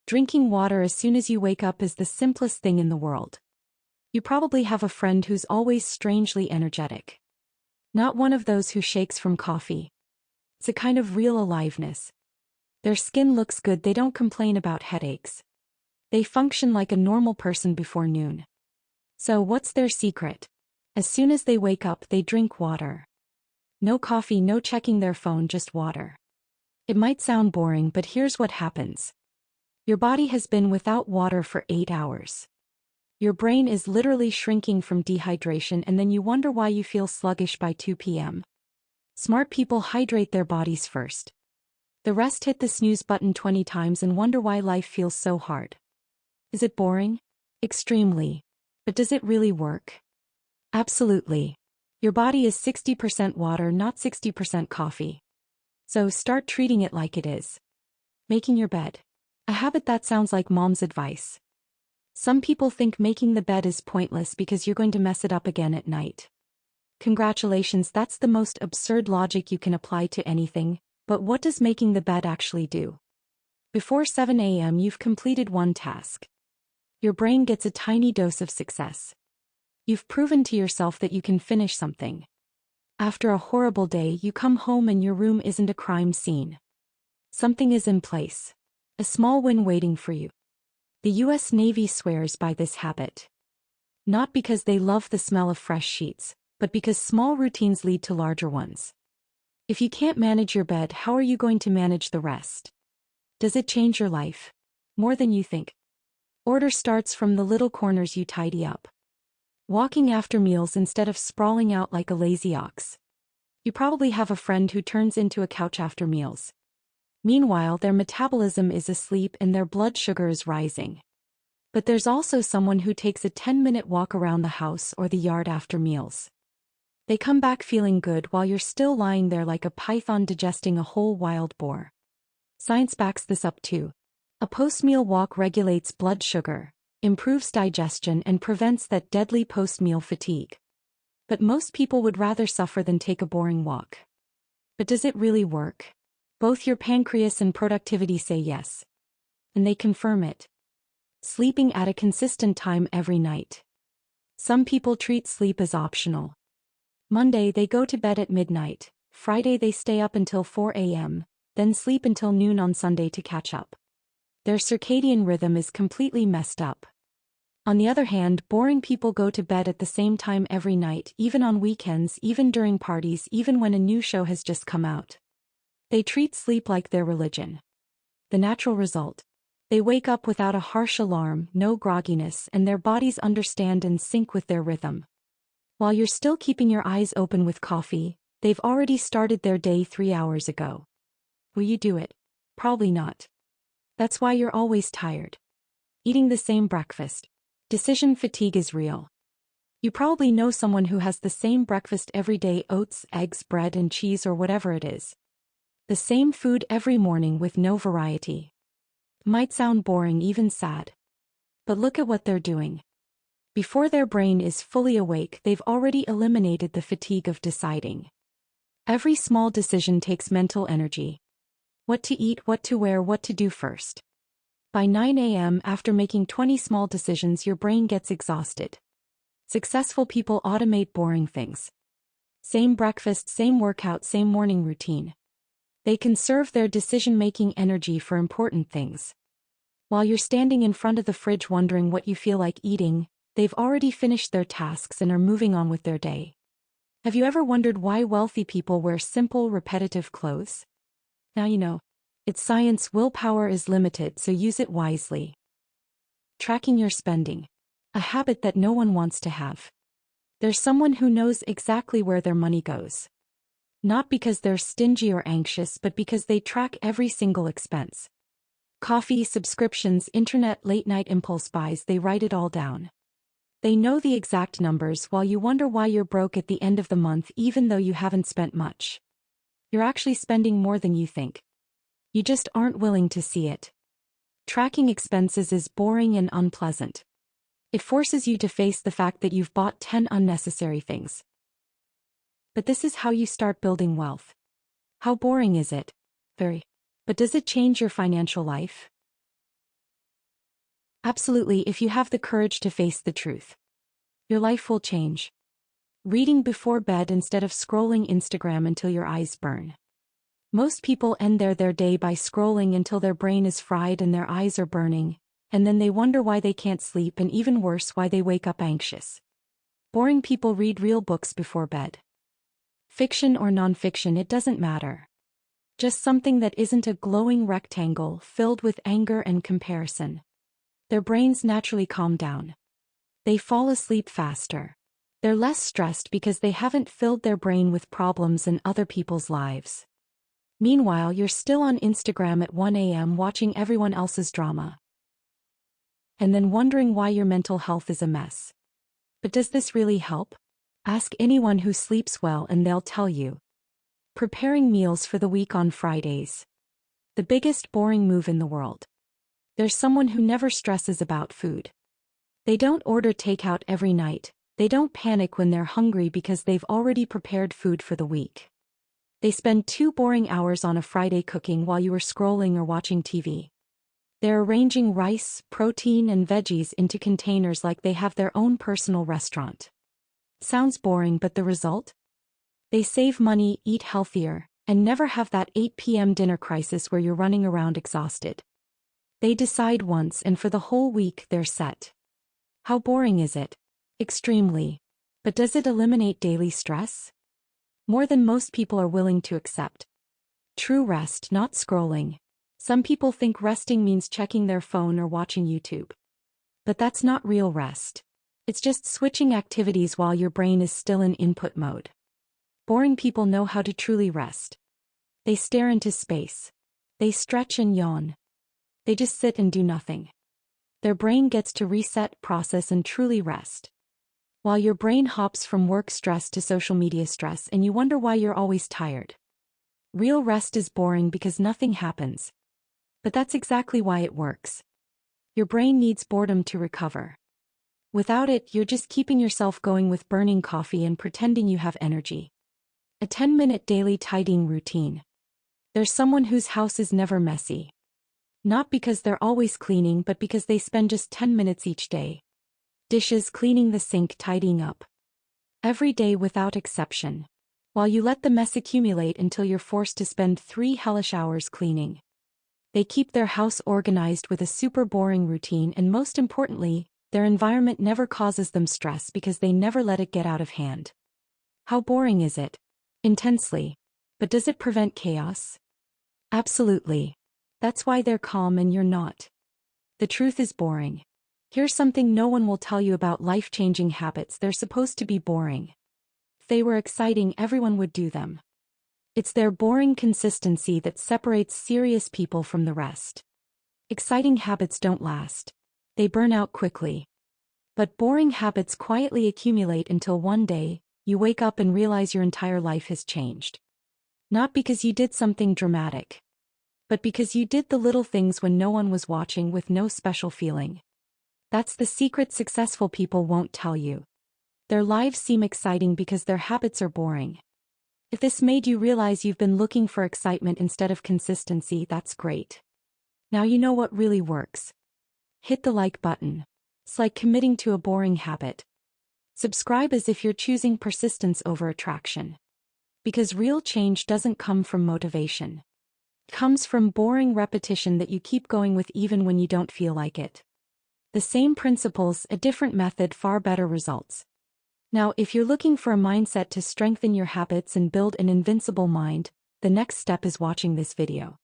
Drinking water as soon as you wake up is the simplest thing in the world. You probably have a friend who's always strangely energetic. Not one of those who shakes from coffee. It's a kind of real aliveness. Their skin looks good, they don't complain about headaches. They function like a normal person before noon. So what's their secret? As soon as they wake up, they drink water. No coffee, no checking their phone, just water. It might sound boring, but here's what happens. Your body has been without water for 8 hours. Your brain is literally shrinking from dehydration, and then you wonder why you feel sluggish by 2 p.m. Smart people hydrate their bodies first. The rest hit the snooze button 20 times and wonder why life feels so hard. Is it boring? Extremely. But does it really work? Absolutely. Your body is 60% water, not 60% coffee. So start treating it like it is. Making your bed. A habit that sounds like mom's advice. Some people think making the bed is pointless because you're going to mess it up again at night. Congratulations, that's the most absurd logic you can apply to anything, but what does making the bed actually do? Before 7 a.m. you've completed one task. Your brain gets a tiny dose of success. You've proven to yourself that you can finish something. After a horrible day, you come home and your room isn't a crime scene. Something is in place. A small win waiting for you. The U.S. Navy swears by this habit. Not because they love the smell of fresh sheets, but because small routines lead to larger ones. If you can't manage your bed, how are you going to manage the rest? Does it change your life? More than you think. Order starts from the little corners you tidy up. Walking after meals instead of sprawling out like a lazy ox. You probably have a friend who turns into a couch after meals. Meanwhile, their metabolism is asleep and their blood sugar is rising. But there's also someone who takes a 10-minute walk around the house or the yard after meals. They come back feeling good while you're still lying there like a python digesting a whole wild boar. Science backs this up too. A post-meal walk regulates blood sugar, improves digestion, and prevents that deadly post-meal fatigue. But most people would rather suffer than take a boring walk. But does it really work? Both your pancreas and productivity say yes. And they confirm it. Sleeping at a consistent time every night. Some people treat sleep as optional. Monday they go to bed at midnight, Friday they stay up until 4 a.m., then sleep until noon on Sunday to catch up. Their circadian rhythm is completely messed up. On the other hand, boring people go to bed at the same time every night, even on weekends, even during parties, even when a new show has just come out. They treat sleep like their religion. The natural result. They wake up without a harsh alarm, no grogginess, and their bodies understand and sync with their rhythm. While you're still keeping your eyes open with coffee, they've already started their day 3 hours ago. Will you do it? Probably not. That's why you're always tired. Eating the same breakfast. Decision fatigue is real. You probably know someone who has the same breakfast every day: oats, eggs, bread, and cheese, or whatever it is. The same food every morning with no variety. Might sound boring, even sad. But look at what they're doing. Before their brain is fully awake, they've already eliminated the fatigue of deciding. Every small decision takes mental energy. What to eat, what to wear, what to do first. By 9 a.m., after making 20 small decisions, your brain gets exhausted. Successful people automate boring things. Same breakfast, same workout, same morning routine. They conserve their decision-making energy for important things. While you're standing in front of the fridge wondering what you feel like eating, they've already finished their tasks and are moving on with their day. Have you ever wondered why wealthy people wear simple, repetitive clothes? Now you know. It's science. Willpower is limited, so use it wisely. Tracking your spending. A habit that no one wants to have. There's someone who knows exactly where their money goes. Not because they're stingy or anxious, but because they track every single expense. Coffee, subscriptions, internet, late-night impulse buys, they write it all down. They know the exact numbers while you wonder why you're broke at the end of the month even though you haven't spent much. You're actually spending more than you think. You just aren't willing to see it. Tracking expenses is boring and unpleasant. It forces you to face the fact that you've bought 10 unnecessary things. But this is how you start building wealth. How boring is it? Very. But does it change your financial life? Absolutely, if you have the courage to face the truth. Your life will change. Reading before bed instead of scrolling Instagram until your eyes burn. Most people end their day by scrolling until their brain is fried and their eyes are burning, and then they wonder why they can't sleep and even worse why they wake up anxious. Boring people read real books before bed. Fiction or non-fiction, it doesn't matter. Just something that isn't a glowing rectangle filled with anger and comparison. Their brains naturally calm down. They fall asleep faster. They're less stressed because they haven't filled their brain with problems in other people's lives. Meanwhile, you're still on Instagram at 1 a.m. watching everyone else's drama. And then wondering why your mental health is a mess. But does this really help? Ask anyone who sleeps well and they'll tell you. Preparing meals for the week on Fridays. The biggest boring move in the world. There's someone who never stresses about food. They don't order takeout every night. They don't panic when they're hungry because they've already prepared food for the week. They spend 2 boring hours on a Friday cooking while you are scrolling or watching TV. They're arranging rice, protein, and veggies into containers like they have their own personal restaurant. Sounds boring, but the result? They save money, eat healthier, and never have that 8 p.m. dinner crisis where you're running around exhausted. They decide once and for the whole week they're set. How boring is it? Extremely. But does it eliminate daily stress? More than most people are willing to accept. True rest, not scrolling. Some people think resting means checking their phone or watching YouTube. But that's not real rest. It's just switching activities while your brain is still in input mode. Boring people know how to truly rest. They stare into space. They stretch and yawn. They just sit and do nothing. Their brain gets to reset, process, and truly rest. While your brain hops from work stress to social media stress and you wonder why you're always tired. Real rest is boring because nothing happens. But that's exactly why it works. Your brain needs boredom to recover. Without it, you're just keeping yourself going with burning coffee and pretending you have energy. A 10-minute daily tidying routine. There's someone whose house is never messy. Not because they're always cleaning, but because they spend just 10 minutes each day. Dishes, cleaning the sink, tidying up. Every day without exception. While you let the mess accumulate until you're forced to spend 3 hellish hours cleaning. They keep their house organized with a super boring routine, and most importantly, their environment never causes them stress because they never let it get out of hand. How boring is it? Intensely. But does it prevent chaos? Absolutely. That's why they're calm and you're not. The truth is boring. Here's something no one will tell you about life-changing habits. They're supposed to be boring. If they were exciting, everyone would do them. It's their boring consistency that separates serious people from the rest. Exciting habits don't last. They burn out quickly. But boring habits quietly accumulate until one day, you wake up and realize your entire life has changed. Not because you did something dramatic, but because you did the little things when no one was watching with no special feeling. That's the secret successful people won't tell you. Their lives seem exciting because their habits are boring. If this made you realize you've been looking for excitement instead of consistency, that's great. Now you know what really works. Hit the like button. It's like committing to a boring habit. Subscribe as if you're choosing persistence over attraction. Because real change doesn't come from motivation. It comes from boring repetition that you keep going with even when you don't feel like it. The same principles, a different method, far better results. Now, if you're looking for a mindset to strengthen your habits and build an invincible mind, the next step is watching this video.